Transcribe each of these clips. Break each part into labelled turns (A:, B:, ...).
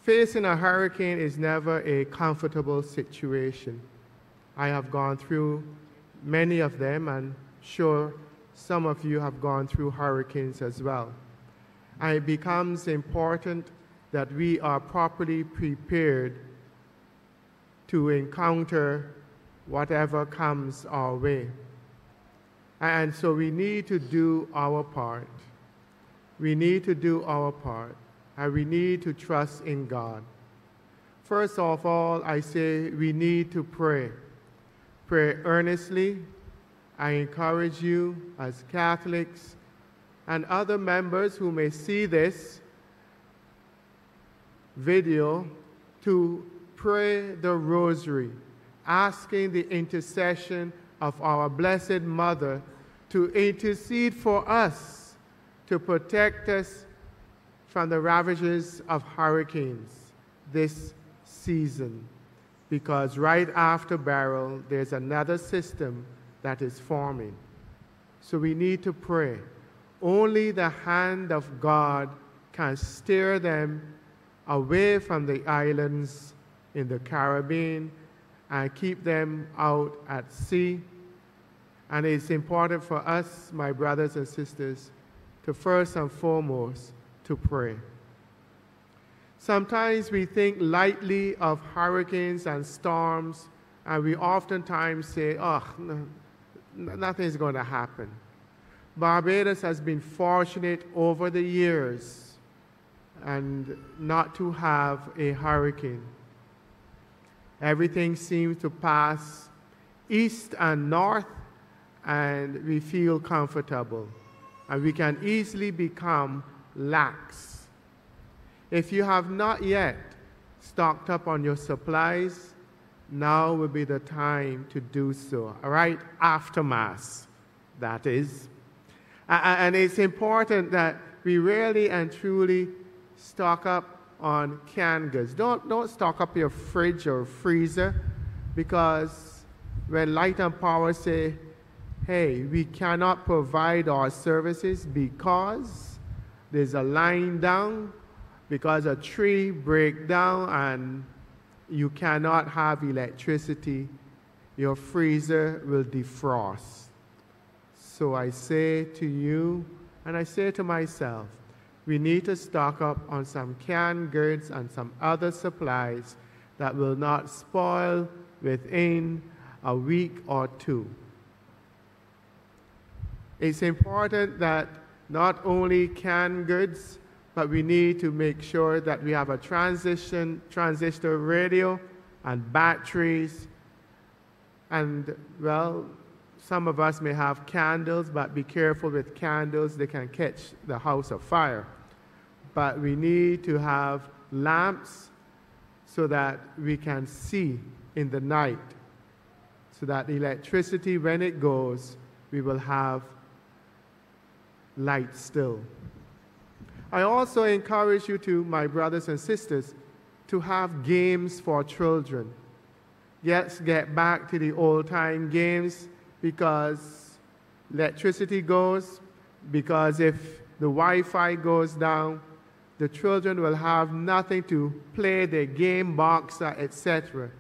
A: Facing a hurricane is never a comfortable situation. I have gone through many of them, and sure some of you have gone through hurricanes as well. And it becomes important that we are properly prepared to encounter whatever comes our way. And so we need to do our part. We need to do our part, and we need to trust in God. First of all, I say we need to pray. Pray earnestly. I encourage you as Catholics and other members who may see this video to pray the rosary, asking the intercession of our Blessed Mother to intercede for us, to protect us from the ravages of hurricanes this season. Because right after Beryl, there's another system that is forming. So we need to pray. Only the hand of God can steer them away from the islands in the Caribbean and keep them out at sea. And it's important for us, my brothers and sisters, to first and foremost to pray. Sometimes we think lightly of hurricanes and storms, and we oftentimes say, oh, no, nothing's going to happen. Barbados has been fortunate over the years and not to have a hurricane. Everything seems to pass east and north, and we feel comfortable. And we can easily become lax. If you have not yet stocked up on your supplies, now will be the time to do so, all right? After Mass, that is. And it's important that we really and truly stock up on canned goods. Don't stock up your fridge or freezer, because when Light and Power say, hey, we cannot provide our services because there's a line down, because a tree break down and you cannot have electricity, your freezer will defrost. So I say to you, and I say to myself, we need to stock up on some canned goods and some other supplies that will not spoil within a week or two. It's important that not only canned goods, but we need to make sure that we have a transistor radio and batteries. And, well, some of us may have candles, but be careful with candles. They can catch the house afire. But we need to have lamps so that we can see in the night, so that electricity, when it goes, we will have light still. I also encourage you to, my brothers and sisters, to have games for children. Let's get back to the old-time games, because electricity goes, because if the Wi-Fi goes down, the children will have nothing to play their game box, etc.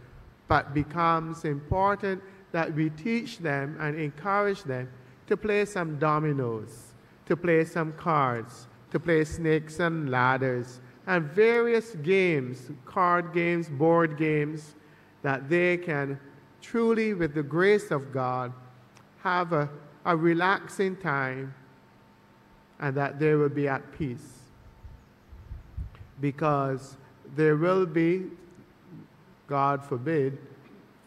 A: But becomes important that we teach them and encourage them to play some dominoes, to play some cards, to play snakes and ladders, and various games, card games, board games, that they can truly, with the grace of God, have a relaxing time, and that they will be at peace. Because there will be, God forbid,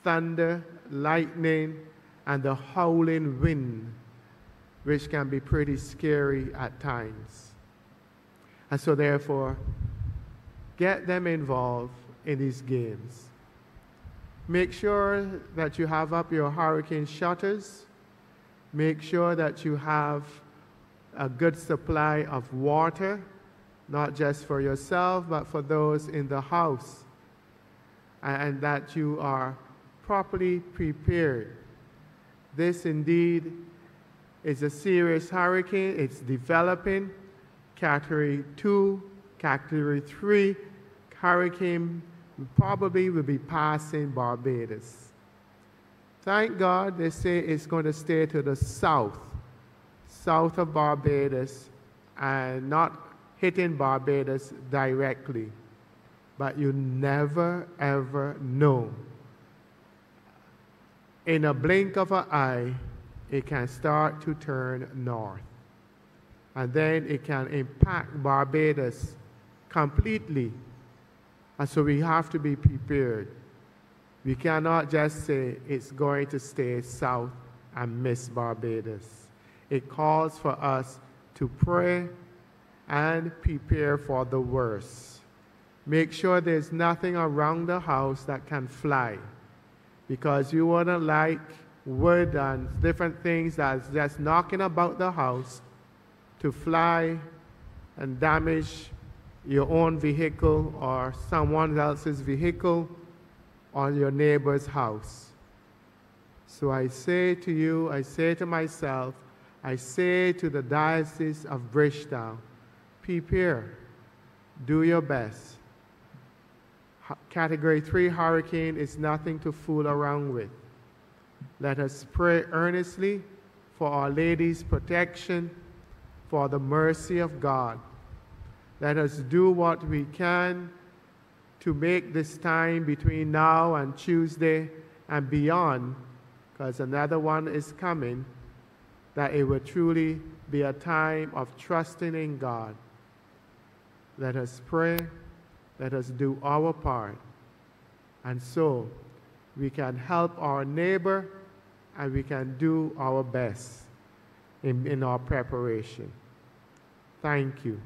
A: thunder, lightning, and the howling wind, which can be pretty scary at times. And so therefore, get them involved in these games. Make sure that you have up your hurricane shutters. Make sure that you have a good supply of water, not just for yourself, but for those in the house. And that you are properly prepared. This indeed is a serious hurricane. It's developing. Category 2, Category 3, hurricane probably will be passing Barbados. Thank God they say it's going to stay to the south of Barbados, and not hitting Barbados directly. But you never, ever know. In a blink of an eye, it can start to turn north. And then it can impact Barbados completely. And so we have to be prepared. We cannot just say it's going to stay south and miss Barbados. It calls for us to pray and prepare for the worst. Make sure there's nothing around the house that can fly, because you wouldn't like wood and different things that's just knocking about the house to fly and damage your own vehicle or someone else's vehicle or your neighbor's house. So I say to you, I say to myself, I say to the Diocese of Bridgetown, prepare, do your best. Category 3 hurricane is nothing to fool around with. Let us pray earnestly for Our Lady's protection, for the mercy of God. Let us do what we can to make this time between now and Tuesday and beyond, because another one is coming, that it will truly be a time of trusting in God. Let us pray. Let us do our part. And so we can help our neighbor, and we can do our best in our preparation. Thank you.